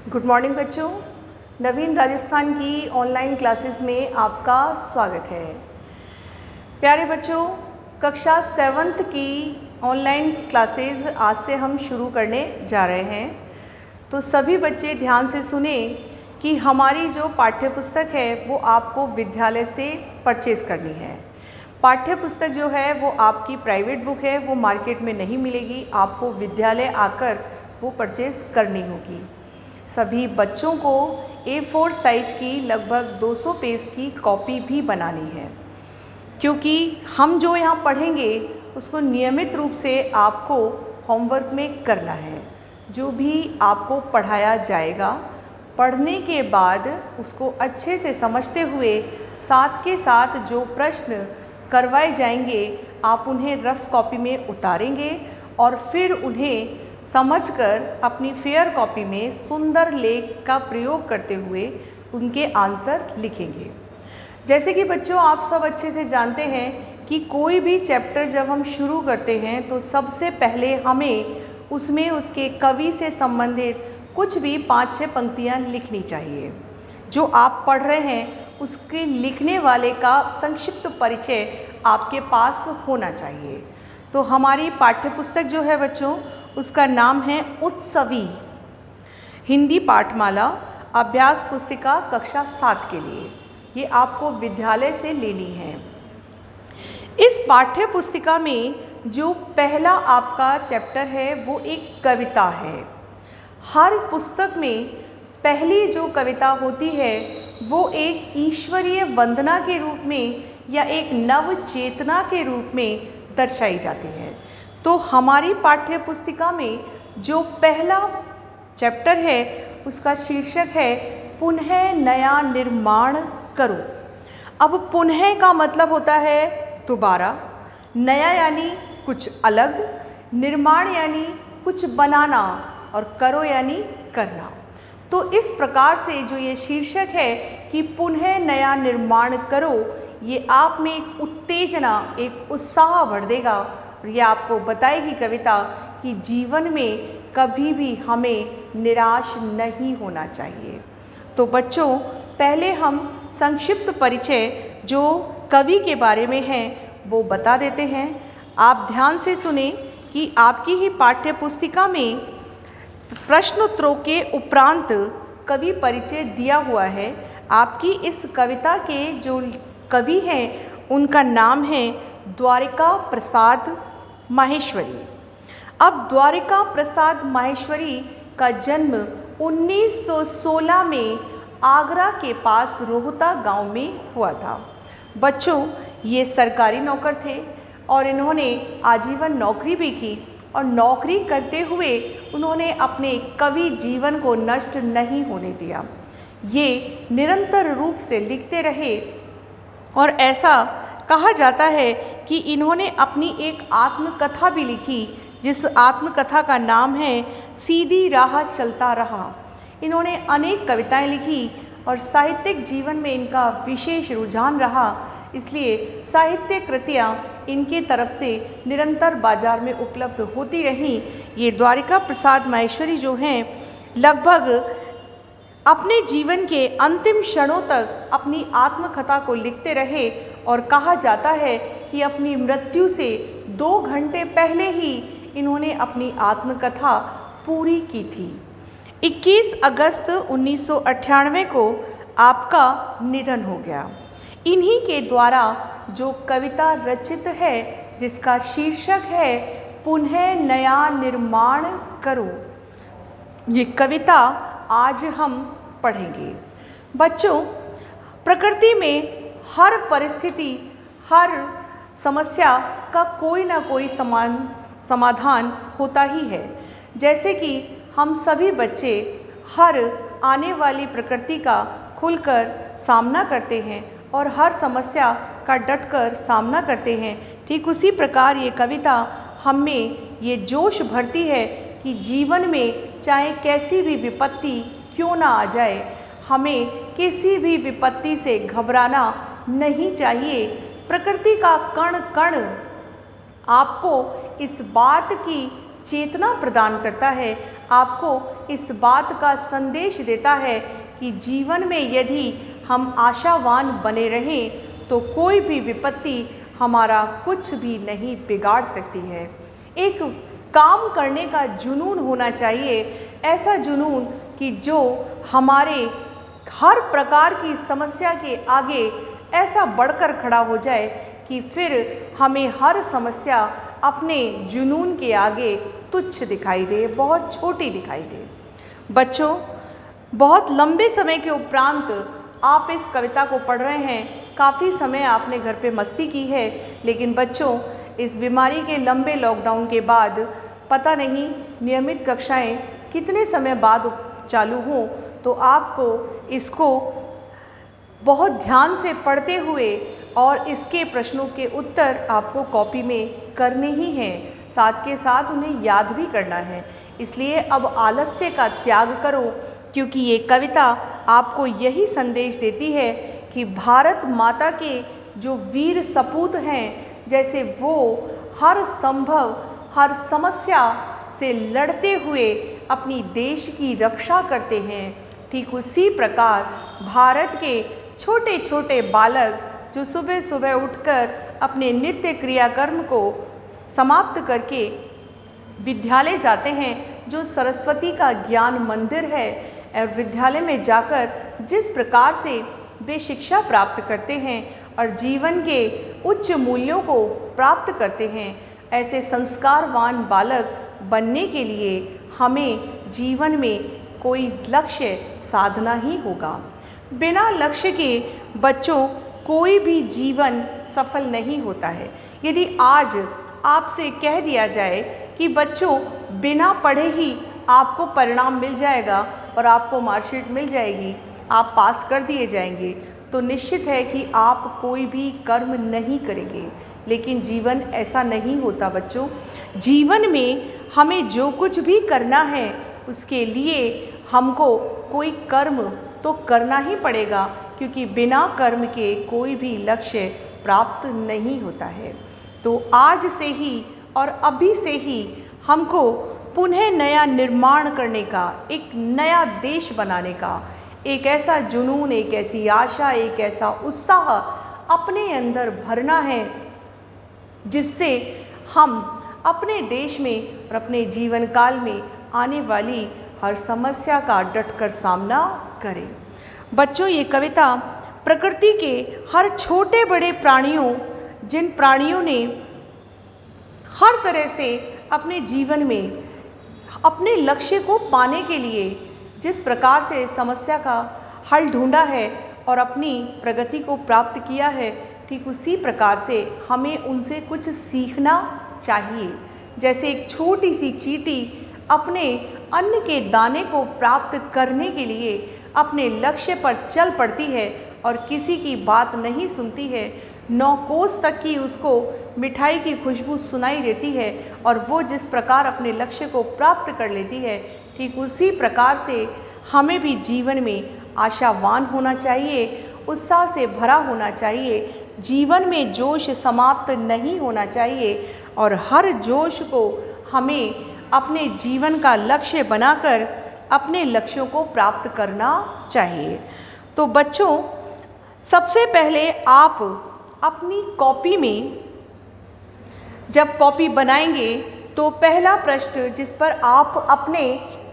Good morning बच्चों। नवीन राजस्थान की online classes में आपका स्वागत है। प्यारे बच्चों, कक्षा 7th की ऑनलाइन क्लासेस आज से हम शुरू करने जा रहे हैं। तो सभी बच्चे ध्यान से सुने कि हमारी जो पाठ्य पुस्तक है वो आपको विद्यालय से परचेज़ करनी है। पाठ्य पुस्तक जो है वो आपकी प्राइवेट बुक है, वो मार्केट में नहीं मिलेगी, आपको विद्यालय आकर वो परचेज़ करनी होगी। सभी बच्चों को A4 साइज की लगभग 200 पेज की कॉपी भी बनानी है, क्योंकि हम जो यहाँ पढ़ेंगे उसको नियमित रूप से आपको होमवर्क में करना है। जो भी आपको पढ़ाया जाएगा, पढ़ने के बाद उसको अच्छे से समझते हुए साथ के साथ जो प्रश्न करवाए जाएंगे आप उन्हें रफ कॉपी में उतारेंगे और फिर उन्हें समझकर अपनी फेयर कॉपी में सुंदर लेख का प्रयोग करते हुए उनके आंसर लिखेंगे। जैसे कि बच्चों आप सब अच्छे से जानते हैं कि कोई भी चैप्टर जब हम शुरू करते हैं तो सबसे पहले हमें उसमें उसके कवि से संबंधित कुछ भी 5-6 पंक्तियाँ लिखनी चाहिए। जो आप पढ़ रहे हैं उसके लिखने वाले का संक्षिप्त परिचय आपके पास होना चाहिए। तो हमारी पाठ्य पुस्तक जो है बच्चों, उसका नाम है उत्सवी हिंदी पाठमाला अभ्यास पुस्तिका कक्षा 7 के लिए। ये आपको विद्यालय से लेनी है। इस पाठ्य पुस्तिका में जो पहला आपका चैप्टर है वो एक कविता है। हर पुस्तक में पहली जो कविता होती है वो एक ईश्वरीय वंदना के रूप में या एक नव चेतना के रूप में दर्शाई जाती है। तो हमारी पाठ्य पुस्तिका में जो पहला चैप्टर है उसका शीर्षक है पुनः नया निर्माण करो। अब पुनः का मतलब होता है दोबारा, नया यानी कुछ अलग, निर्माण यानी कुछ बनाना और करो यानी करना। तो इस प्रकार से जो ये शीर्षक है कि पुनः नया निर्माण करो, ये आप में एक उत्तेजना, एक उत्साह भर देगा और ये आपको बताएगी कविता कि जीवन में कभी भी हमें निराश नहीं होना चाहिए। तो बच्चों, पहले हम संक्षिप्त परिचय जो कवि के बारे में है वो बता देते हैं। आप ध्यान से सुने कि आपकी ही पाठ्य पुस्तिका में प्रश्नोत्तरों के उपरांत कवि परिचय दिया हुआ है। आपकी इस कविता के जो कवि हैं उनका नाम है द्वारिका प्रसाद माहेश्वरी। अब द्वारिका प्रसाद माहेश्वरी का जन्म 1916 में आगरा के पास रोहता गांव में हुआ था। बच्चों, ये सरकारी नौकर थे और इन्होंने आजीवन नौकरी भी की और नौकरी करते हुए उन्होंने अपने कवि जीवन को नष्ट नहीं होने दिया। ये निरंतर रूप से लिखते रहे और ऐसा कहा जाता है कि इन्होंने अपनी एक आत्मकथा भी लिखी, जिस आत्मकथा का नाम है सीधी राह चलता रहा। इन्होंने अनेक कविताएं लिखी और साहित्यिक जीवन में इनका विशेष रुझान रहा, इसलिए साहित्य कृतियाँ इनके तरफ से निरंतर बाजार में उपलब्ध होती रहीं। ये द्वारिका प्रसाद माहेश्वरी जो हैं लगभग अपने जीवन के अंतिम क्षणों तक अपनी आत्मकथा को लिखते रहे और कहा जाता है कि अपनी मृत्यु से 2 घंटे पहले ही इन्होंने अपनी आत्मकथा पूरी की थी। 21 अगस्त 1998 को आपका निधन हो गया। इन्हीं के द्वारा जो कविता रचित है जिसका शीर्षक है पुनः नया निर्माण करो, ये कविता आज हम पढ़ेंगे। बच्चों, प्रकृति में हर परिस्थिति, हर समस्या का कोई ना कोई समाधान होता ही है। जैसे कि हम सभी बच्चे हर आने वाली प्रकृति का खुलकर सामना करते हैं और हर समस्या का डटकर सामना करते हैं, ठीक उसी प्रकार ये कविता हम में ये जोश भरती है कि जीवन में चाहे कैसी भी विपत्ति क्यों ना आ जाए, हमें किसी भी विपत्ति से घबराना नहीं चाहिए। प्रकृति का कण कण आपको इस बात की चेतना प्रदान करता है, आपको इस बात का संदेश देता है कि जीवन में यदि हम आशावान बने रहें तो कोई भी विपत्ति हमारा कुछ भी नहीं बिगाड़ सकती है। एक काम करने का जुनून होना चाहिए, ऐसा जुनून कि जो हमारे हर प्रकार की समस्या के आगे ऐसा बढ़कर खड़ा हो जाए कि फिर हमें हर समस्या अपने जुनून के आगे तुच्छ दिखाई दे, बहुत छोटी दिखाई दे। बच्चों, बहुत लंबे समय के उपरांत आप इस कविता को पढ़ रहे हैं। काफ़ी समय आपने घर पे मस्ती की है, लेकिन बच्चों, इस बीमारी के लंबे लॉकडाउन के बाद पता नहीं नियमित कक्षाएं कितने समय बाद चालू हों, तो आपको इसको बहुत ध्यान से पढ़ते हुए और इसके प्रश्नों के उत्तर आपको कॉपी में करने ही हैं, साथ के साथ उन्हें याद भी करना है। इसलिए अब आलस्य का त्याग करो, क्योंकि ये कविता आपको यही संदेश देती है कि भारत माता के जो वीर सपूत हैं, जैसे वो हर संभव हर समस्या से लड़ते हुए अपनी देश की रक्षा करते हैं, ठीक उसी प्रकार भारत के छोटे छोटे बालक जो सुबह सुबह उठकर अपने नित्य क्रियाकर्म को समाप्त करके विद्यालय जाते हैं, जो सरस्वती का ज्ञान मंदिर है, और विद्यालय में जाकर जिस प्रकार से वे शिक्षा प्राप्त करते हैं और जीवन के उच्च मूल्यों को प्राप्त करते हैं, ऐसे संस्कारवान बालक बनने के लिए हमें जीवन में कोई लक्ष्य साधना ही होगा। बिना लक्ष्य के बच्चों कोई भी जीवन सफल नहीं होता है। यदि आज आपसे कह दिया जाए कि बच्चों बिना पढ़े ही आपको परिणाम मिल जाएगा और आपको मार्कशीट मिल जाएगी, आप पास कर दिए जाएंगे, तो निश्चित है कि आप कोई भी कर्म नहीं करेंगे। लेकिन जीवन ऐसा नहीं होता बच्चों। जीवन में हमें जो कुछ भी करना है उसके लिए हमको कोई कर्म तो करना ही पड़ेगा, क्योंकि बिना कर्म के कोई भी लक्ष्य प्राप्त नहीं होता है। तो आज से ही और अभी से ही हमको पुनः नया निर्माण करने का, एक नया देश बनाने का एक ऐसा जुनून, एक ऐसी आशा, एक ऐसा उत्साह अपने अंदर भरना है, जिससे हम अपने देश में और अपने जीवन काल में आने वाली हर समस्या का डटकर सामना करें। बच्चों, ये कविता प्रकृति के हर छोटे बड़े प्राणियों, जिन प्राणियों ने हर तरह से अपने जीवन में अपने लक्ष्य को पाने के लिए जिस प्रकार से समस्या का हल ढूंढा है और अपनी प्रगति को प्राप्त किया है, ठीक उसी प्रकार से हमें उनसे कुछ सीखना चाहिए। जैसे एक छोटी सी चींटी अपने अन्न के दाने को प्राप्त करने के लिए अपने लक्ष्य पर चल पड़ती है और किसी की बात नहीं सुनती है, 9 कोस तक की उसको मिठाई की खुशबू सुनाई देती है और वो जिस प्रकार अपने लक्ष्य को प्राप्त कर लेती है, ठीक उसी प्रकार से हमें भी जीवन में आशावान होना चाहिए, उत्साह से भरा होना चाहिए। जीवन में जोश समाप्त नहीं होना चाहिए और हर जोश को हमें अपने जीवन का लक्ष्य बनाकर अपने लक्ष्यों को प्राप्त करना चाहिए। तो बच्चों, सबसे पहले आप अपनी कॉपी में जब कॉपी बनाएंगे तो पहला प्रश्न जिस पर आप अपने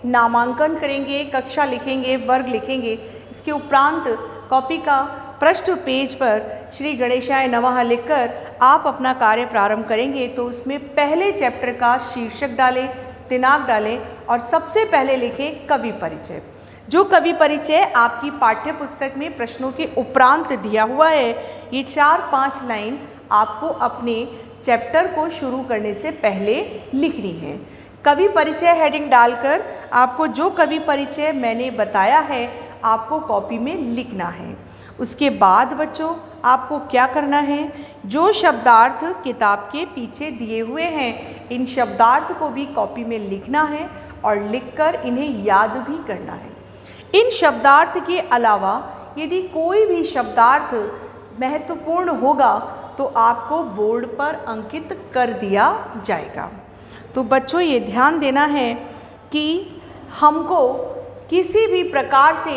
नामांकन करेंगे, कक्षा लिखेंगे, वर्ग लिखेंगे, इसके उपरांत कॉपी का पृष्ठ पेज पर श्री गणेशाय नमः लिखकर आप अपना कार्य प्रारंभ करेंगे। तो उसमें पहले चैप्टर का शीर्षक डालें, दिनांक डालें और सबसे पहले लिखें कवि परिचय। जो कवि परिचय आपकी पाठ्य पुस्तक में प्रश्नों के उपरांत दिया हुआ है, ये 4-5 लाइन आपको अपने चैप्टर को शुरू करने से पहले लिखनी है। कवि परिचय हेडिंग डालकर आपको जो कवि परिचय मैंने बताया है आपको कॉपी में लिखना है। उसके बाद बच्चों आपको क्या करना है, जो शब्दार्थ किताब के पीछे दिए हुए हैं इन शब्दार्थ को भी कॉपी में लिखना है और लिखकर इन्हें याद भी करना है। इन शब्दार्थ के अलावा यदि कोई भी शब्दार्थ महत्वपूर्ण होगा तो आपको बोर्ड पर अंकित कर दिया जाएगा। तो बच्चों ये ध्यान देना है कि हमको किसी भी प्रकार से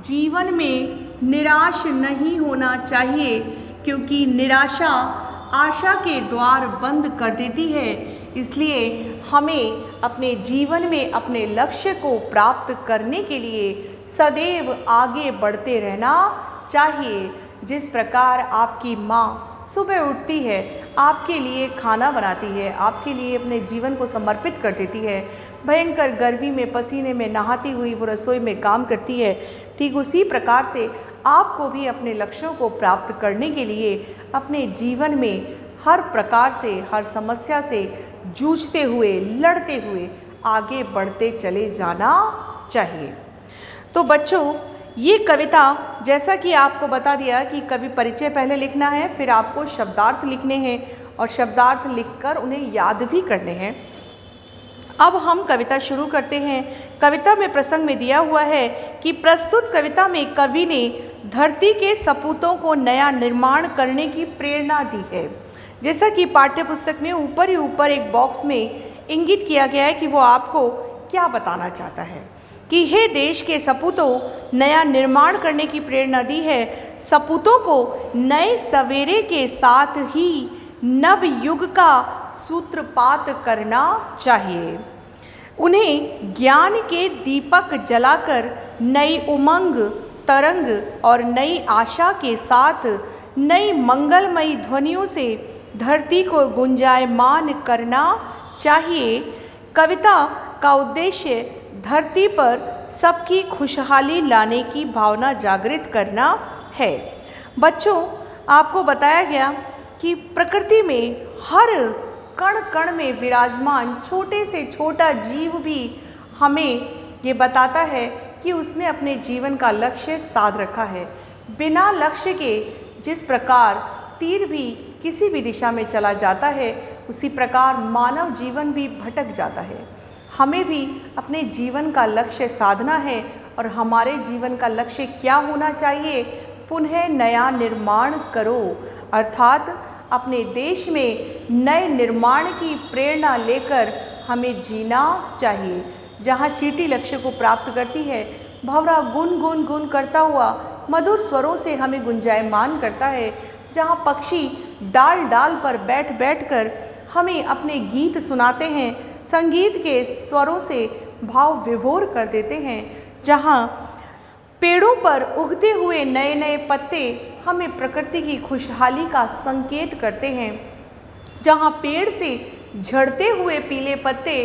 जीवन में निराश नहीं होना चाहिए, क्योंकि निराशा आशा के द्वार बंद कर देती है। इसलिए हमें अपने जीवन में अपने लक्ष्य को प्राप्त करने के लिए सदैव आगे बढ़ते रहना चाहिए। जिस प्रकार आपकी माँ सुबह उठती है, आपके लिए खाना बनाती है, आपके लिए अपने जीवन को समर्पित कर देती है, भयंकर गर्मी में पसीने में नहाती हुई वो रसोई में काम करती है, ठीक उसी प्रकार से आपको भी अपने लक्ष्यों को प्राप्त करने के लिए अपने जीवन में हर प्रकार से, हर समस्या से जूझते हुए, लड़ते हुए आगे बढ़ते चले जाना चाहिए। तो बच्चों ये कविता, जैसा कि आपको बता दिया कि कवि परिचय पहले लिखना है, फिर आपको शब्दार्थ लिखने हैं और शब्दार्थ लिखकर उन्हें याद भी करने हैं। अब हम कविता शुरू करते हैं। कविता में प्रसंग में दिया हुआ है कि प्रस्तुत कविता में कवि ने धरती के सपूतों को नया निर्माण करने की प्रेरणा दी है। जैसा कि पाठ्य पुस्तक में ऊपर ही ऊपर एक बॉक्स में इंगित किया गया है कि वो आपको क्या बताना चाहता है कि हे देश के सपूतों, नया निर्माण करने की प्रेरणा दी है। सपूतों को नए सवेरे के साथ ही नव युग का सूत्रपात करना चाहिए। उन्हें ज्ञान के दीपक जलाकर नई उमंग, तरंग और नई आशा के साथ नई मंगलमयी ध्वनियों से धरती को गुंजायमान करना चाहिए। कविता का उद्देश्य धरती पर सबकी खुशहाली लाने की भावना जागृत करना है। बच्चों, आपको बताया गया कि प्रकृति में हर कण कण में विराजमान छोटे से छोटा जीव भी हमें ये बताता है कि उसने अपने जीवन का लक्ष्य साध रखा है। बिना लक्ष्य के जिस प्रकार तीर भी किसी भी दिशा में चला जाता है, उसी प्रकार मानव जीवन भी भटक जाता है। हमें भी अपने जीवन का लक्ष्य साधना है और हमारे जीवन का लक्ष्य क्या होना चाहिए? पुनः नया निर्माण करो, अर्थात अपने देश में नए निर्माण की प्रेरणा लेकर हमें जीना चाहिए। जहाँ चींटी लक्ष्य को प्राप्त करती है, भंवरा गुन गुन गुन करता हुआ मधुर स्वरों से हमें गुंजायमान करता है। जहाँ पक्षी डाल डाल पर बैठ बैठ कर हमें अपने गीत सुनाते हैं, संगीत के स्वरों से भाव विभोर कर देते हैं। जहाँ पेड़ों पर उगते हुए नए नए पत्ते हमें प्रकृति की खुशहाली का संकेत करते हैं। जहाँ पेड़ से झड़ते हुए पीले पत्ते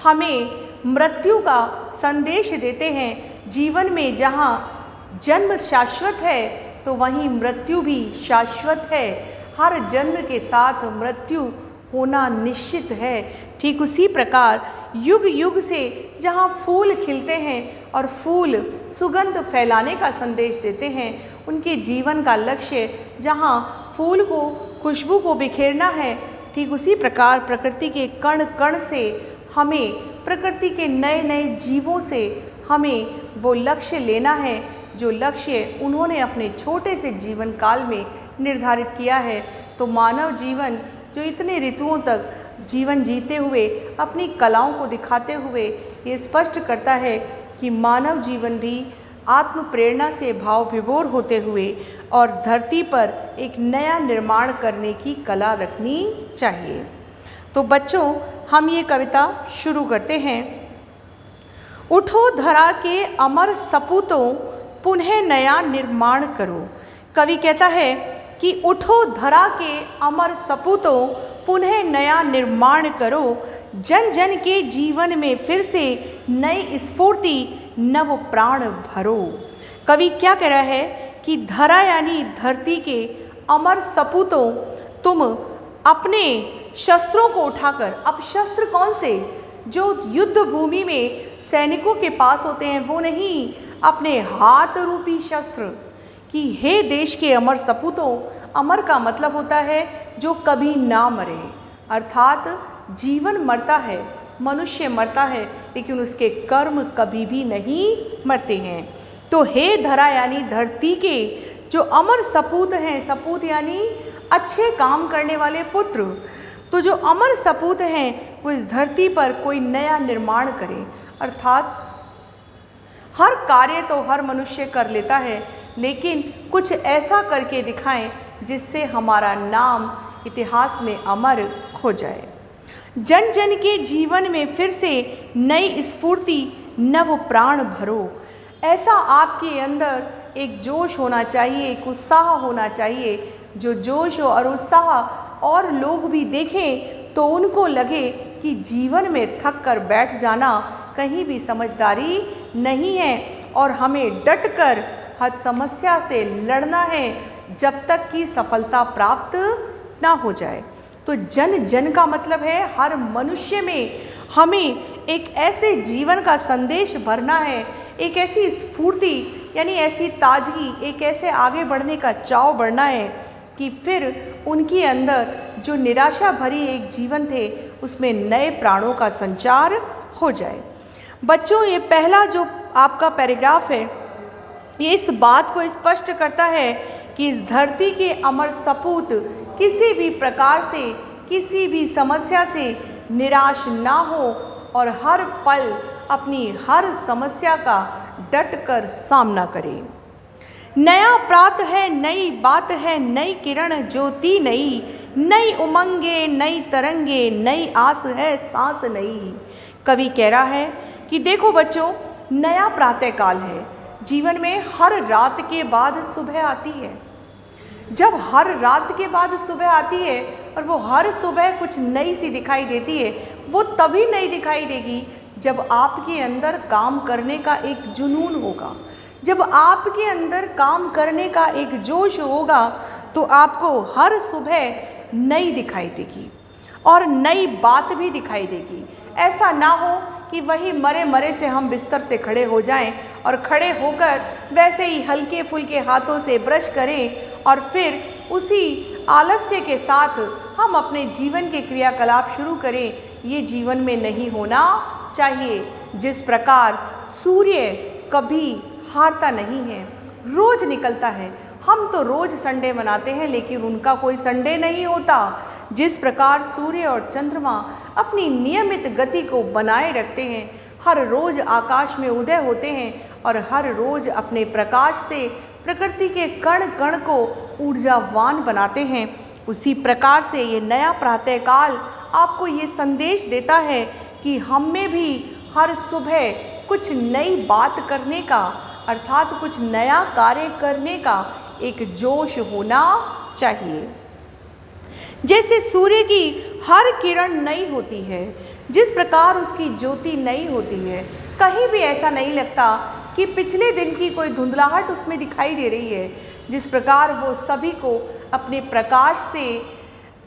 हमें मृत्यु का संदेश देते हैं। जीवन में जहाँ जन्म शाश्वत है तो वहीं मृत्यु भी शाश्वत है। हर जन्म के साथ मृत्यु होना निश्चित है। ठीक उसी प्रकार युग युग से जहाँ फूल खिलते हैं और फूल सुगंध फैलाने का संदेश देते हैं, उनके जीवन का लक्ष्य जहाँ फूल को, खुशबू को बिखेरना है, ठीक उसी प्रकार प्रकृति के कण कण से हमें, प्रकृति के नए नए जीवों से हमें वो लक्ष्य लेना है जो लक्ष्य उन्होंने अपने छोटे से जीवन काल में निर्धारित किया है। तो मानव जीवन जो इतने ऋतुओं तक जीवन जीते हुए अपनी कलाओं को दिखाते हुए ये स्पष्ट करता है कि मानव जीवन भी आत्म प्रेरणा से भाव विभोर होते हुए और धरती पर एक नया निर्माण करने की कला रखनी चाहिए। तो बच्चों, हम ये कविता शुरू करते हैं। उठो धरा के अमर सपूतों, पुनः नया निर्माण करो। कवि कहता है कि उठो धरा के अमर सपूतों, पुनः नया निर्माण करो। जन जन के जीवन में फिर से नई स्फूर्ति, नव प्राण भरो। कवि क्या कह रहा है कि धरा यानी धरती के अमर सपूतों, तुम अपने शस्त्रों को उठाकर, अब शस्त्र कौन से? जो युद्ध भूमि में सैनिकों के पास होते हैं वो नहीं, अपने हाथ रूपी शस्त्र। कि हे देश के अमर सपूतों, अमर का मतलब होता है जो कभी ना मरे, अर्थात जीवन मरता है, मनुष्य मरता है, लेकिन उसके कर्म कभी भी नहीं मरते हैं। तो हे धरा यानी धरती के जो अमर सपूत हैं, सपूत यानी अच्छे काम करने वाले पुत्र, तो जो अमर सपूत हैं वो इस धरती पर कोई नया निर्माण करें। अर्थात हर कार्य तो हर मनुष्य कर लेता है, लेकिन कुछ ऐसा करके दिखाएं जिससे हमारा नाम इतिहास में अमर हो जाए। जन जन के जीवन में फिर से नई स्फूर्ति, नव प्राण भरो। ऐसा आपके अंदर एक जोश होना चाहिए, एक उत्साह होना चाहिए। जो जोश और उत्साह और लोग भी देखें तो उनको लगे कि जीवन में थक कर बैठ जाना कहीं भी समझदारी नहीं है और हमें डटकर हर समस्या से लड़ना है जब तक कि सफलता प्राप्त ना हो जाए। तो जन जन का मतलब है हर मनुष्य में हमें एक ऐसे जीवन का संदेश भरना है, एक ऐसी स्फूर्ति यानी ऐसी ताजगी, एक ऐसे आगे बढ़ने का चाव बढ़ना है कि फिर उनके अंदर जो निराशा भरी एक जीवन थे उसमें नए प्राणों का संचार हो जाए। बच्चों, ये पहला जो आपका पैराग्राफ है ये इस बात को स्पष्ट करता है कि इस धरती के अमर सपूत किसी भी प्रकार से, किसी भी समस्या से निराश ना हो और हर पल अपनी हर समस्या का डटकर सामना करें। नया प्रात है, नई बात है, नई किरण ज्योति नई, नई उमंगे, नई तरंगे, नई आस है सांस नई। कवि कह रहा है कि देखो बच्चों, नया प्रातःकाल है। जीवन में हर रात के बाद सुबह आती है। जब हर रात के बाद सुबह आती है और वो हर सुबह कुछ नई सी दिखाई देती है, वो तभी नई दिखाई देगी जब आपके अंदर काम करने का एक जुनून होगा, जब आपके अंदर काम करने का एक जोश होगा तो आपको हर सुबह नई दिखाई देगी और नई बात भी दिखाई देगी। ऐसा ना हो कि वही मरे मरे से हम बिस्तर से खड़े हो जाएं और खड़े होकर वैसे ही हल्के फुल्के हाथों से ब्रश करें और फिर उसी आलस्य के साथ हम अपने जीवन के क्रियाकलाप शुरू करें। ये जीवन में नहीं होना चाहिए। जिस प्रकार सूर्य कभी हारता नहीं है, रोज निकलता है। हम तो रोज संडे मनाते हैं लेकिन उनका कोई संडे नहीं होता। जिस प्रकार सूर्य और चंद्रमा अपनी नियमित गति को बनाए रखते हैं, हर रोज आकाश में उदय होते हैं और हर रोज अपने प्रकाश से प्रकृति के कण कण को ऊर्जावान बनाते हैं, उसी प्रकार से ये नया प्रातःकाल आपको ये संदेश देता है कि हम में भी हर सुबह कुछ नई बात करने का, अर्थात कुछ नया कार्य करने का एक जोश होना चाहिए। जैसे सूर्य की हर किरण नई होती है, जिस प्रकार उसकी ज्योति नई होती है, कहीं भी ऐसा नहीं लगता कि पिछले दिन की कोई धुंधलाहट उसमें दिखाई दे रही है। जिस प्रकार वो सभी को अपने प्रकाश से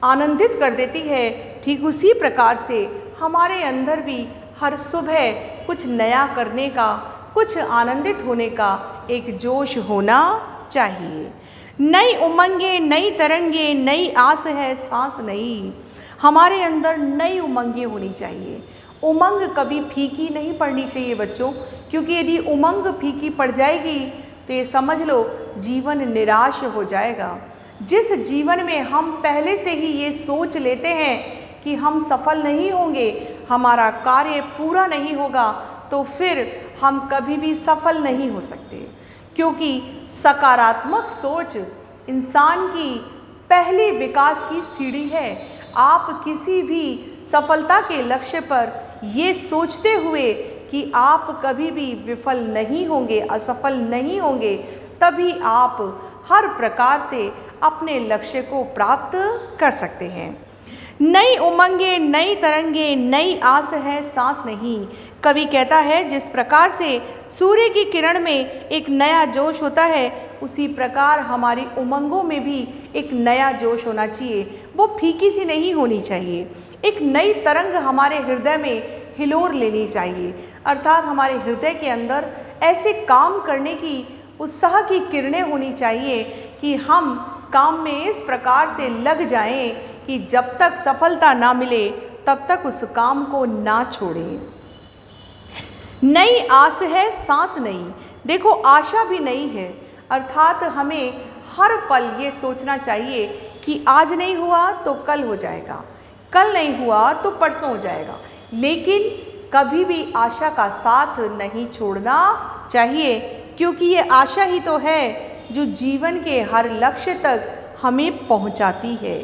आनंदित कर देती है, ठीक उसी प्रकार से हमारे अंदर भी हर सुबह कुछ नया करने का, कुछ आनंदित होने का एक जोश होना चाहिए। नई उमंगे, नई तरंगे, नई आस है सांस नई। हमारे अंदर नई उमंगे होनी चाहिए। उमंग कभी फीकी नहीं पड़नी चाहिए बच्चों, क्योंकि यदि उमंग फीकी पड़ जाएगी तो ये समझ लो जीवन निराश हो जाएगा। जिस जीवन में हम पहले से ही ये सोच लेते हैं कि हम सफल नहीं होंगे, हमारा कार्य पूरा नहीं होगा, तो फिर हम कभी भी सफल नहीं हो सकते। क्योंकि सकारात्मक सोच इंसान की पहली विकास की सीढ़ी है। आप किसी भी सफलता के लक्ष्य पर ये सोचते हुए कि आप कभी भी विफल नहीं होंगे, असफल नहीं होंगे, तभी आप हर प्रकार से अपने लक्ष्य को प्राप्त कर सकते हैं। नई उमंगे, नई तरंगे, नई आस है सांस नहीं। कवि कहता है जिस प्रकार से सूर्य की किरण में एक नया जोश होता है, उसी प्रकार हमारी उमंगों में भी एक नया जोश होना चाहिए। वो फीकी सी नहीं होनी चाहिए। एक नई तरंग हमारे हृदय में हिलोर लेनी चाहिए, अर्थात हमारे हृदय के अंदर ऐसे काम करने की उत्साह की किरणें होनी चाहिए कि हम काम में इस प्रकार से लग जाएं कि जब तक सफलता ना मिले तब तक उस काम को ना छोड़ें। नई आस है सांस नई। देखो आशा भी नई है, अर्थात हमें हर पल ये सोचना चाहिए कि आज नहीं हुआ तो कल हो जाएगा। कल नहीं हुआ तो परसों हो जाएगा, लेकिन कभी भी आशा का साथ नहीं छोड़ना चाहिए, क्योंकि ये आशा ही तो है जो जीवन के हर लक्ष्य तक हमें पहुंचाती है।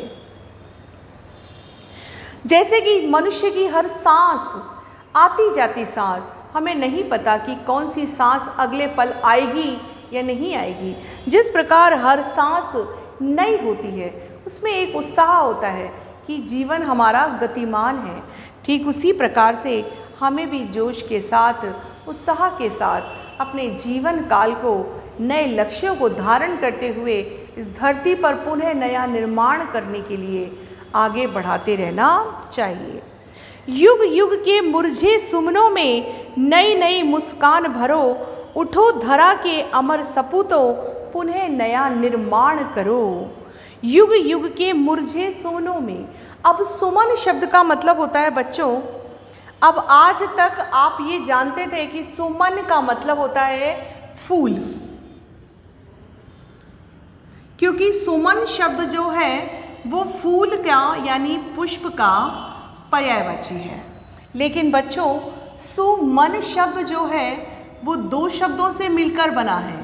जैसे कि मनुष्य की हर सांस, आती जाती सांस, हमें नहीं पता कि कौन सी सांस अगले पल आएगी या नहीं आएगी। जिस प्रकार हर सांस नई होती है, उसमें एक उत्साह होता है कि जीवन हमारा गतिमान है, ठीक उसी प्रकार से हमें भी जोश के साथ, उत्साह के साथ अपने जीवन काल को, नए लक्ष्यों को धारण करते हुए इस धरती पर पुनः नया निर्माण करने के लिए आगे बढ़ाते रहना चाहिए। युग युग के मुरझे सुमनों में नई नई मुस्कान भरो, उठो धरा के अमर सपूतों, पुनः नया निर्माण करो। युग युग के मुरझे सुमनों में, अब सुमन शब्द का मतलब होता है बच्चों, अब आज तक आप ये जानते थे कि सुमन का मतलब होता है फूल, क्योंकि सुमन शब्द जो है वो फूल का यानी पुष्प का पर्यायवाची है। लेकिन बच्चों, सुमन शब्द जो है वो दो शब्दों से मिलकर बना है,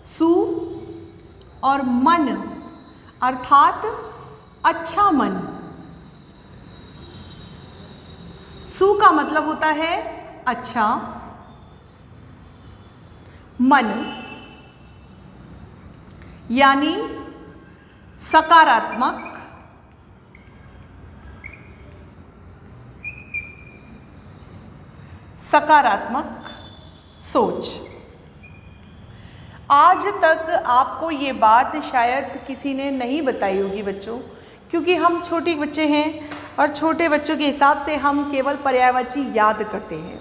सु और मन, अर्थात अच्छा मन। सु का मतलब होता है अच्छा, मन यानी सकारात्मक, सकारात्मक सोच। आज तक आपको ये बात शायद किसी ने नहीं बताई होगी बच्चों, क्योंकि हम छोटे बच्चे हैं और छोटे बच्चों के हिसाब से हम केवल पर्यायवाची याद करते हैं,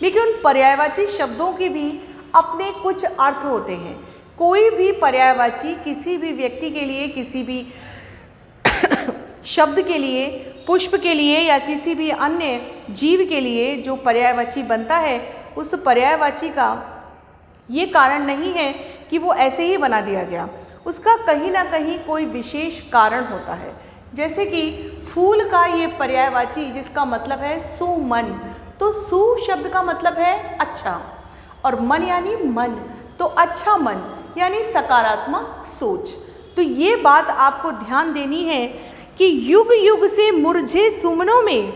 लेकिन उन पर्यायवाची शब्दों के भी अपने कुछ अर्थ होते हैं। कोई भी पर्यायवाची किसी भी व्यक्ति के लिए, किसी भी शब्द के लिए, पुष्प के लिए या किसी भी अन्य जीव के लिए जो पर्यायवाची बनता है, उस पर्यायवाची का ये कारण नहीं है कि वो ऐसे ही बना दिया गया, उसका कहीं ना कहीं कोई विशेष कारण होता है। जैसे कि फूल का ये पर्यायवाची जिसका मतलब है सुमन, तो सु शब्द का मतलब है अच्छा और मन यानी मन, तो अच्छा मन यानी सकारात्मक सोच। तो ये बात आपको ध्यान देनी है कि युग युग से मुरझे सुमनों में,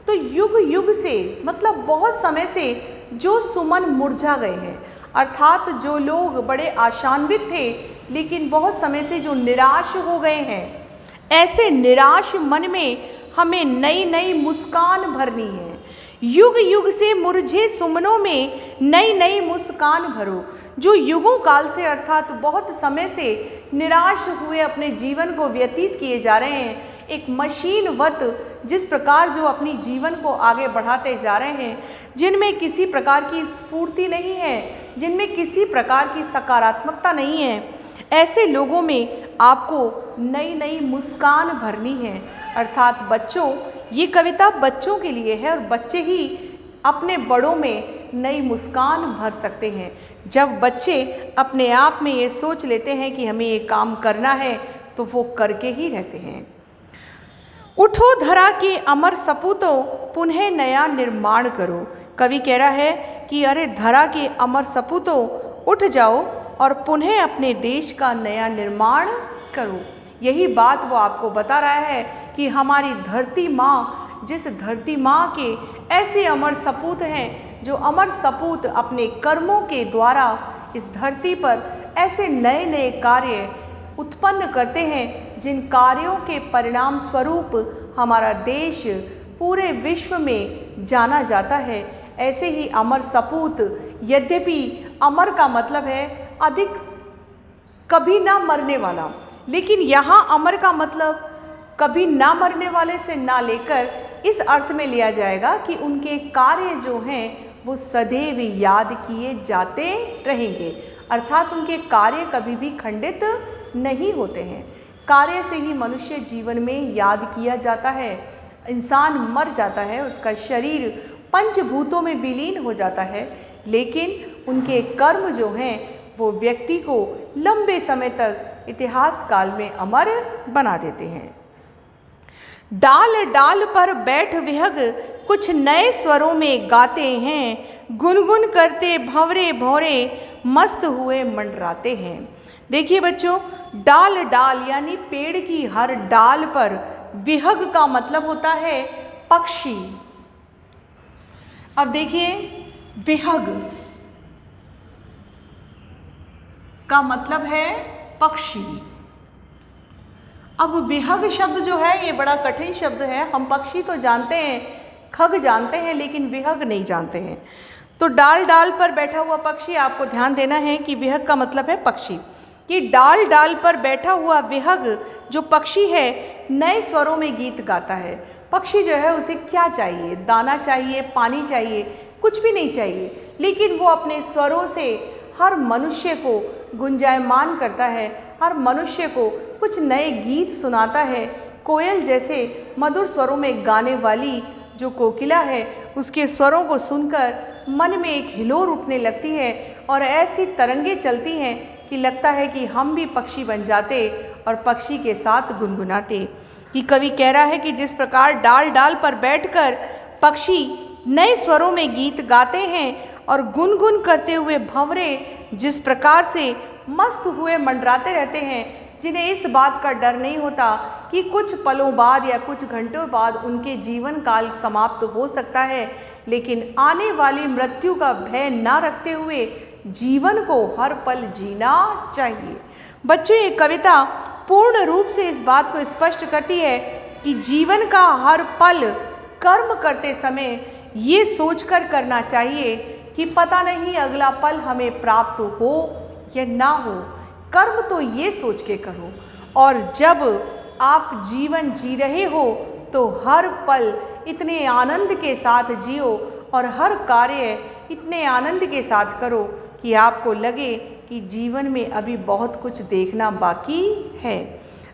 तो युग युग से मतलब बहुत समय से जो सुमन मुरझा गए हैं, अर्थात जो लोग बड़े आशान्वित थे लेकिन बहुत समय से जो निराश हो गए हैं, ऐसे निराश मन में हमें नई नई मुस्कान भरनी है। युग युग से मुरझे सुमनों में नई नई मुस्कान भरो। जो युगों काल से अर्थात बहुत समय से निराश हुए अपने जीवन को व्यतीत किए जा रहे हैं, एक मशीनवत जिस प्रकार जो अपनी जीवन को आगे बढ़ाते जा रहे हैं, जिनमें किसी प्रकार की स्फूर्ति नहीं है, जिनमें किसी प्रकार की सकारात्मकता नहीं है, ऐसे लोगों में आपको नई नई मुस्कान भरनी है। अर्थात बच्चों, ये कविता बच्चों के लिए है और बच्चे ही अपने बड़ों में नई मुस्कान भर सकते हैं। जब बच्चे अपने आप में ये सोच लेते हैं कि हमें ये काम करना है, तो वो करके ही रहते हैं। उठो धरा के अमर सपूतों, पुनः नया निर्माण करो। कवि कह रहा है कि अरे धरा के अमर सपूतों, उठ जाओ और पुनः अपने देश का नया निर्माण करो। यही बात वो आपको बता रहा है कि हमारी धरती माँ, जिस धरती माँ के ऐसे अमर सपूत हैं, जो अमर सपूत अपने कर्मों के द्वारा इस धरती पर ऐसे नए नए कार्य उत्पन्न करते हैं, जिन कार्यों के परिणाम स्वरूप हमारा देश पूरे विश्व में जाना जाता है। ऐसे ही अमर सपूत, यद्यपि अमर का मतलब है अधिक कभी ना मरने वाला, लेकिन यहाँ अमर का मतलब कभी ना मरने वाले से ना लेकर इस अर्थ में लिया जाएगा कि उनके कार्य जो हैं वो सदैव याद किए जाते रहेंगे। अर्थात उनके कार्य कभी भी खंडित नहीं होते हैं। कार्य से ही मनुष्य जीवन में याद किया जाता है। इंसान मर जाता है, उसका शरीर पंचभूतों में विलीन हो जाता है, लेकिन उनके कर्म जो हैं वो व्यक्ति को लंबे समय तक इतिहास काल में अमर बना देते हैं। डाल डाल पर बैठ विहग कुछ नए स्वरों में गाते हैं, गुनगुन करते भंवरे भौरे मस्त हुए मंडराते हैं। देखिए बच्चों, डाल डाल यानी पेड़ की हर डाल पर, विहग का मतलब होता है पक्षी। अब देखिए, विहग का मतलब है पक्षी। अब विहग शब्द जो है ये बड़ा कठिन शब्द है। हम पक्षी तो जानते हैं, खग जानते हैं, लेकिन विहग नहीं जानते हैं। तो डाल डाल पर बैठा हुआ पक्षी, आपको ध्यान देना है कि विहग का मतलब है पक्षी। कि डाल डाल पर बैठा हुआ विहग जो पक्षी है नए स्वरों में गीत गाता है। पक्षी जो है उसे क्या चाहिए? दाना चाहिए, पानी चाहिए, कुछ भी नहीं चाहिए, लेकिन वो अपने स्वरों से हर मनुष्य को गुंजायमान करता है, हर मनुष्य को कुछ नए गीत सुनाता है। कोयल जैसे मधुर स्वरों में गाने वाली जो कोकिला है, उसके स्वरों को सुनकर मन में एक हिलोर उठने लगती है और ऐसी तरंगे चलती हैं कि लगता है कि हम भी पक्षी बन जाते और पक्षी के साथ गुनगुनाते। कि कवि कह रहा है कि जिस प्रकार डाल डाल पर बैठकर पक्षी नए स्वरों में गीत गाते हैं और गुनगुन करते हुए भंवरे जिस प्रकार से मस्त हुए मंडराते रहते हैं, जिन्हें इस बात का डर नहीं होता कि कुछ पलों बाद या कुछ घंटों बाद उनके जीवन काल समाप्त हो सकता है, लेकिन आने वाली मृत्यु का भय ना रखते हुए जीवन को हर पल जीना चाहिए। बच्चों, ये कविता पूर्ण रूप से इस बात को स्पष्ट करती है कि जीवन का हर पल कर्म करते समय ये सोचकर करना चाहिए कि पता नहीं अगला पल हमें प्राप्त हो या ना हो। कर्म तो ये सोच के करो, और जब आप जीवन जी रहे हो तो हर पल इतने आनंद के साथ जियो और हर कार्य इतने आनंद के साथ करो कि आपको लगे कि जीवन में अभी बहुत कुछ देखना बाकी है।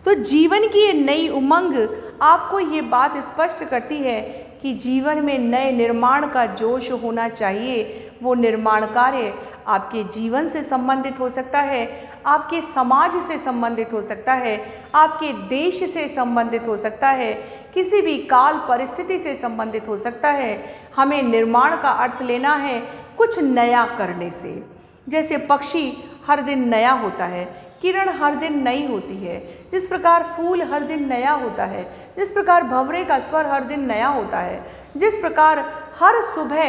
तो जीवन की ये नई उमंग आपको ये बात स्पष्ट करती है कि जीवन में नए निर्माण का जोश होना चाहिए। वो निर्माण कार्य आपके जीवन से संबंधित हो सकता है, आपके समाज से संबंधित हो सकता है, आपके देश से संबंधित हो सकता है, किसी भी काल परिस्थिति से संबंधित हो सकता है। हमें निर्माण का अर्थ लेना है कुछ नया करने से। जैसे पक्षी हर दिन नया होता है, किरण हर दिन नई होती है, जिस प्रकार फूल हर दिन नया होता है, जिस प्रकार भंवरे का स्वर हर दिन नया होता है, जिस प्रकार हर सुबह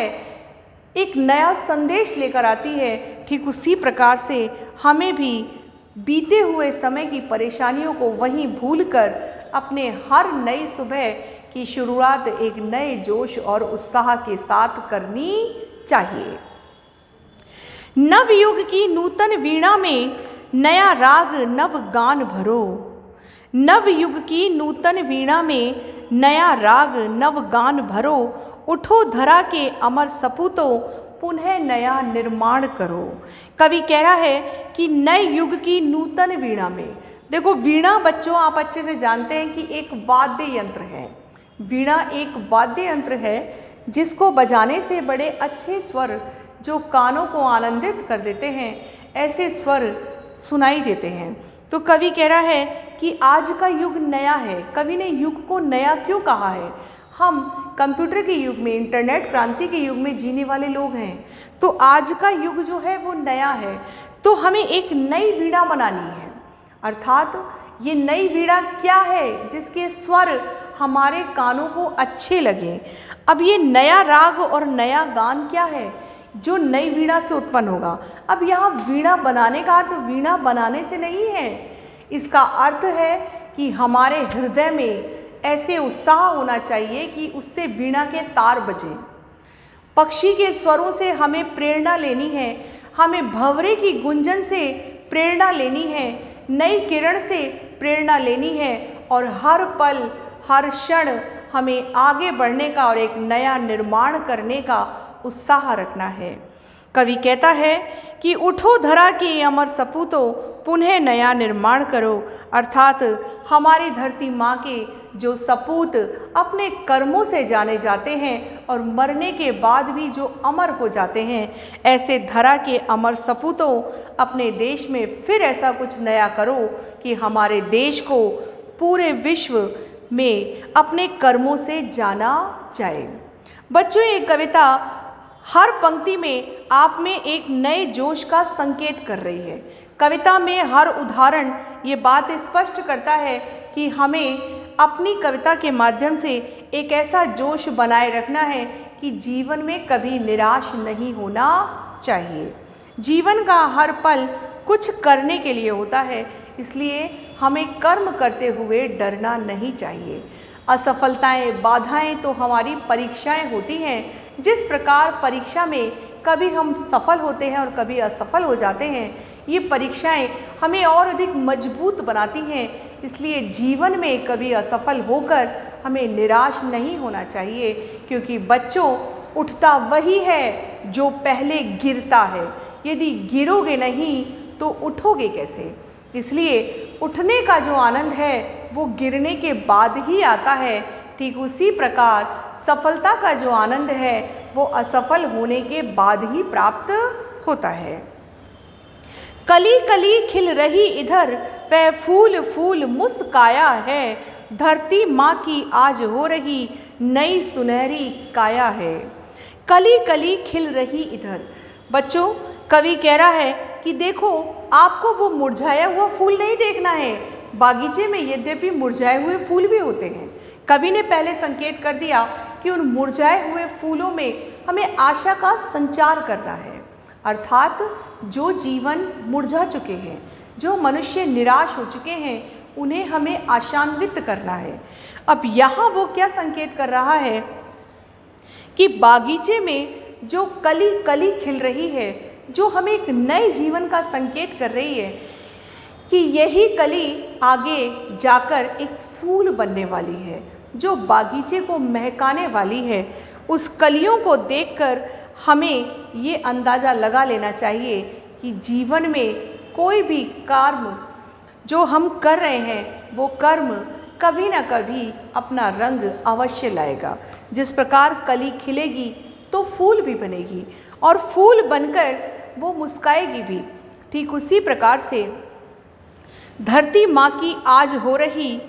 एक नया संदेश लेकर आती है, ठीक उसी प्रकार से हमें भी बीते हुए समय की परेशानियों को वहीं भूलकर अपने हर नई सुबह की शुरुआत एक नए जोश और उत्साह के साथ करनी चाहिए। नवयुग की नूतन वीणा में नया राग नव गान भरो। नवयुग की नूतन वीणा में नया राग नव गान भरो। उठो धरा के अमर सपूतों पुनः नया निर्माण करो। कवि कह रहा है कि नए युग की नूतन वीणा में, देखो वीणा बच्चों आप अच्छे से जानते हैं कि एक वाद्य यंत्र है। वीणा एक वाद्य यंत्र है जिसको बजाने से बड़े अच्छे स्वर जो कानों को आनंदित कर देते हैं, ऐसे स्वर सुनाई देते हैं। तो कवि कह रहा है कि आज का युग नया है। कवि ने युग को नया क्यों कहा है? हम कंप्यूटर के युग में, इंटरनेट क्रांति के युग में जीने वाले लोग हैं, तो आज का युग जो है वो नया है। तो हमें एक नई वीणा बनानी है, अर्थात ये नई वीणा क्या है? जिसके स्वर हमारे कानों को अच्छे लगें। अब ये नया राग और नया गान क्या है? जो नई वीणा से उत्पन्न होगा। अब यहाँ वीणा बनाने का अर्थ वीणा बनाने से नहीं है, इसका अर्थ है कि हमारे हृदय में ऐसे उत्साह होना चाहिए कि उससे वीणा के तार बजें। पक्षी के स्वरों से हमें प्रेरणा लेनी है, हमें भंवरे की गुंजन से प्रेरणा लेनी है, नई किरण से प्रेरणा लेनी है, और हर पल हर क्षण हमें आगे बढ़ने का और एक नया निर्माण करने का उत्साह रखना है। कवि कहता है कि उठो धरा के अमर सपूतों पुनः नया निर्माण करो, अर्थात हमारी धरती माँ के जो सपूत अपने कर्मों से जाने जाते हैं और मरने के बाद भी जो अमर हो जाते हैं, ऐसे धरा के अमर सपूतों अपने देश में फिर ऐसा कुछ नया करो कि हमारे देश को पूरे विश्व में अपने कर्मों से जाना जाए। बच्चों, ये कविता हर पंक्ति में आप में एक नए जोश का संकेत कर रही है। कविता में हर उदाहरण ये बात स्पष्ट करता है कि हमें अपनी कविता के माध्यम से एक ऐसा जोश बनाए रखना है कि जीवन में कभी निराश नहीं होना चाहिए। जीवन का हर पल कुछ करने के लिए होता है, इसलिए हमें कर्म करते हुए डरना नहीं चाहिए। असफलताएं, बाधाएं तो हमारी परीक्षाएं होती हैं। जिस प्रकार परीक्षा में कभी हम सफल होते हैं और कभी असफल हो जाते हैं, ये परीक्षाएं हमें और अधिक मजबूत बनाती हैं। इसलिए जीवन में कभी असफल होकर हमें निराश नहीं होना चाहिए, क्योंकि बच्चों, उठता वही है जो पहले गिरता है। यदि गिरोगे नहीं तो उठोगे कैसे? इसलिए उठने का जो आनंद है वो गिरने के बाद ही आता है। ठीक उसी प्रकार सफलता का जो आनंद है वो असफल होने के बाद ही प्राप्त होता है। कली कली खिल रही इधर, वह फूल फूल मुस्काया है। धरती माँ की आज हो रही नई सुनहरी काया है। कली कली खिल रही इधर। बच्चों, कवि कह रहा है कि देखो, आपको वो मुरझाया हुआ फूल नहीं देखना है। बागीचे में यद्यपि मुरझाए हुए फूल भी होते हैं। कवि ने पहले संकेत कर दिया कि उन मुरझाए हुए फूलों में हमें आशा का संचार करना है, अर्थात जो जीवन मुरझा चुके हैं, जो मनुष्य निराश हो चुके हैं, उन्हें हमें आशान्वित करना है। अब यहाँ वो क्या संकेत कर रहा है कि बागीचे में जो कली कली खिल रही है, जो हमें एक नए जीवन का संकेत कर रही है कि यही कली आगे जाकर एक फूल बनने वाली है, जो बागीचे को महकाने वाली है। उस कलियों को देखकर हमें ये अंदाज़ा लगा लेना चाहिए कि जीवन में कोई भी कर्म जो हम कर रहे हैं, वो कर्म कभी ना कभी अपना रंग अवश्य लाएगा। जिस प्रकार कली खिलेगी तो फूल भी बनेगी, और फूल बनकर वो मुस्काएगी भी। ठीक उसी प्रकार से धरती माँ की आज हो रही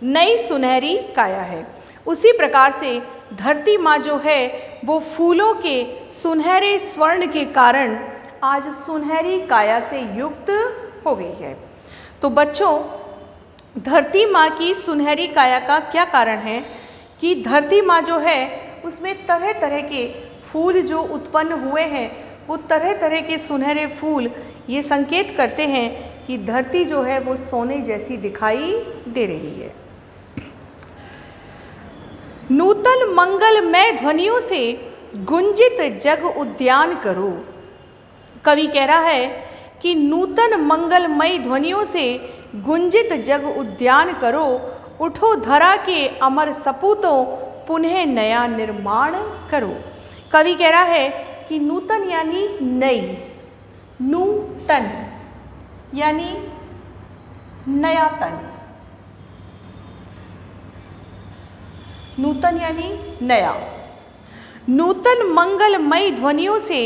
नई सुनहरी काया है। उसी प्रकार से धरती माँ जो है वो फूलों के सुनहरे स्वर्ण के कारण आज सुनहरी काया से युक्त हो गई है। तो बच्चों, धरती माँ की सुनहरी काया का क्या कारण है कि धरती माँ जो है उसमें तरह तरह के फूल जो उत्पन्न हुए हैं, वो तरह तरह के सुनहरे फूल ये संकेत करते हैं कि धरती जो है वो सोने जैसी दिखाई दे रही है। नूतन मंगलमय ध्वनियों से गुंजित जग उद्यान करो। कवि कह रहा है कि नूतन मंगलमय ध्वनियों से गुंजित जग उद्यान करो। उठो धरा के अमर सपूतों, पुनः नया निर्माण करो। कवि कह रहा है कि नूतन यानी नई, नूतन यानी नया तन, नूतन यानी नया। नूतन मंगलमय ध्वनियों से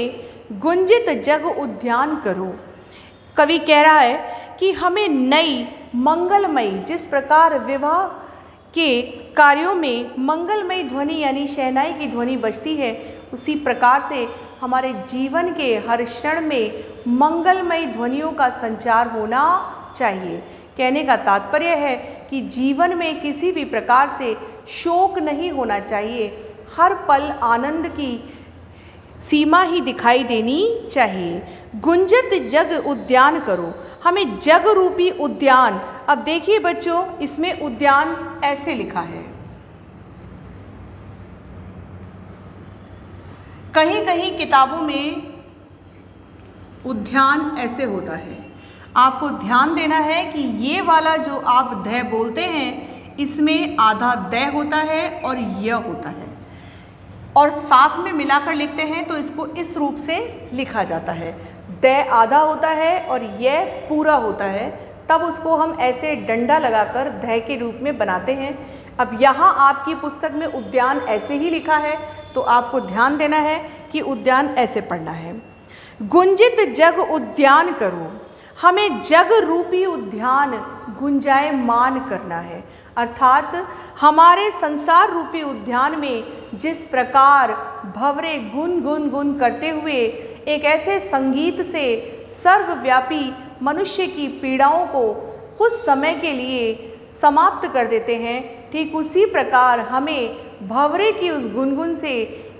गुंजित जग उद्यान करो। कवि कह रहा है कि हमें नई मंगलमय, जिस प्रकार विवाह के कार्यों में मंगलमय ध्वनि यानी शहनाई की ध्वनि बजती है, उसी प्रकार से हमारे जीवन के हर क्षण में मंगलमय ध्वनियों का संचार होना चाहिए। कहने का तात्पर्य है कि जीवन में किसी भी प्रकार से शोक नहीं होना चाहिए। हर पल आनंद की सीमा ही दिखाई देनी चाहिए। गुंजित जग उद्यान करो। हमें जग रूपी उद्यान, अब देखिए बच्चों, इसमें उद्यान ऐसे लिखा है, कहीं कहीं किताबों में उद्यान ऐसे होता है। आपको ध्यान देना है कि ये वाला जो आप द बोलते हैं, इसमें आधा द होता है और य होता है, और साथ में मिलाकर लिखते हैं तो इसको इस रूप से लिखा जाता है। द आधा होता है और य पूरा होता है, तब उसको हम ऐसे डंडा लगाकर ध के रूप में बनाते हैं। अब यहाँ आपकी पुस्तक में उद्यान ऐसे ही लिखा है, तो आपको ध्यान देना है कि उद्यान ऐसे पढ़ना है। गुंजित जग उद्यान करो। हमें जग रूपी उद्यान गुंजायमान करना है। अर्थात हमारे संसार रूपी उद्यान में जिस प्रकार भंवरे गुन गुन गुन करते हुए एक ऐसे संगीत से सर्वव्यापी मनुष्य की पीड़ाओं को कुछ समय के लिए समाप्त कर देते हैं, ठीक उसी प्रकार हमें भंवरे की उस गुनगुन से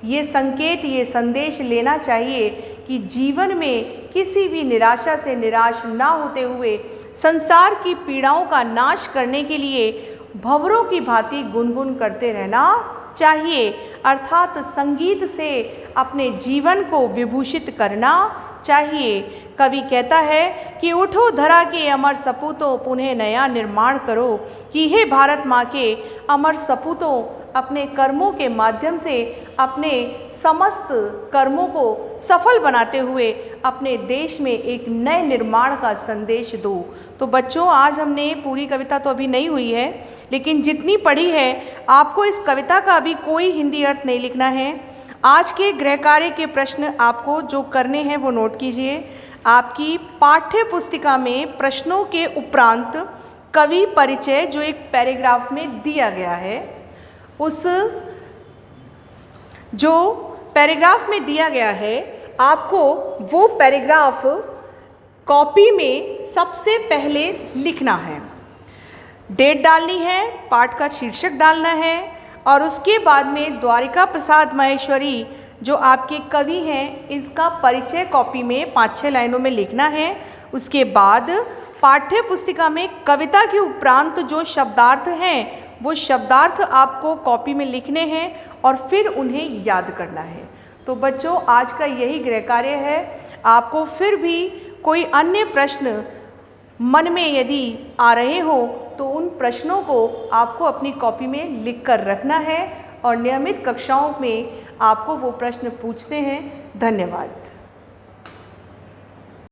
ये संकेत, ये संदेश लेना चाहिए कि जीवन में किसी भी निराशा से निराश ना होते हुए संसार की पीड़ाओं का नाश करने के लिए भंवरों की भांति गुनगुन करते रहना चाहिए। अर्थात संगीत से अपने जीवन को विभूषित करना चाहिए। कवि कहता है कि उठो धरा के अमर सपूतों, पुनः नया निर्माण करो, कि हे भारत माँ के अमर सपूतों, अपने कर्मों के माध्यम से अपने समस्त कर्मों को सफल बनाते हुए अपने देश में एक नए निर्माण का संदेश दो। तो बच्चों, आज हमने पूरी कविता तो अभी नहीं हुई है, लेकिन जितनी पढ़ी है आपको इस कविता का अभी कोई हिंदी अर्थ नहीं लिखना है। आज के गृह कार्य के प्रश्न आपको जो करने हैं वो नोट कीजिए। आपकी पाठ्य पुस्तिका में प्रश्नों के उपरांत कवि परिचय जो एक पैराग्राफ में दिया गया है, उस जो पैराग्राफ में दिया गया है आपको वो पैराग्राफ कॉपी में सबसे पहले लिखना है। डेट डालनी है, पाठ का शीर्षक डालना है और उसके बाद में द्वारिका प्रसाद महेश्वरी जो आपके कवि हैं इसका परिचय कॉपी में 5-6 लाइनों में लिखना है। उसके बाद पाठ्य पुस्तिका में कविता के उपरांत जो शब्दार्थ हैं वो शब्दार्थ आपको कॉपी में लिखने हैं और फिर उन्हें याद करना है। तो बच्चों, आज का यही गृह कार्य है। आपको फिर भी कोई अन्य प्रश्न मन में यदि आ रहे हो तो उन प्रश्नों को आपको अपनी कॉपी में लिख कर रखना है और नियमित कक्षाओं में आपको वो प्रश्न पूछते हैं। धन्यवाद।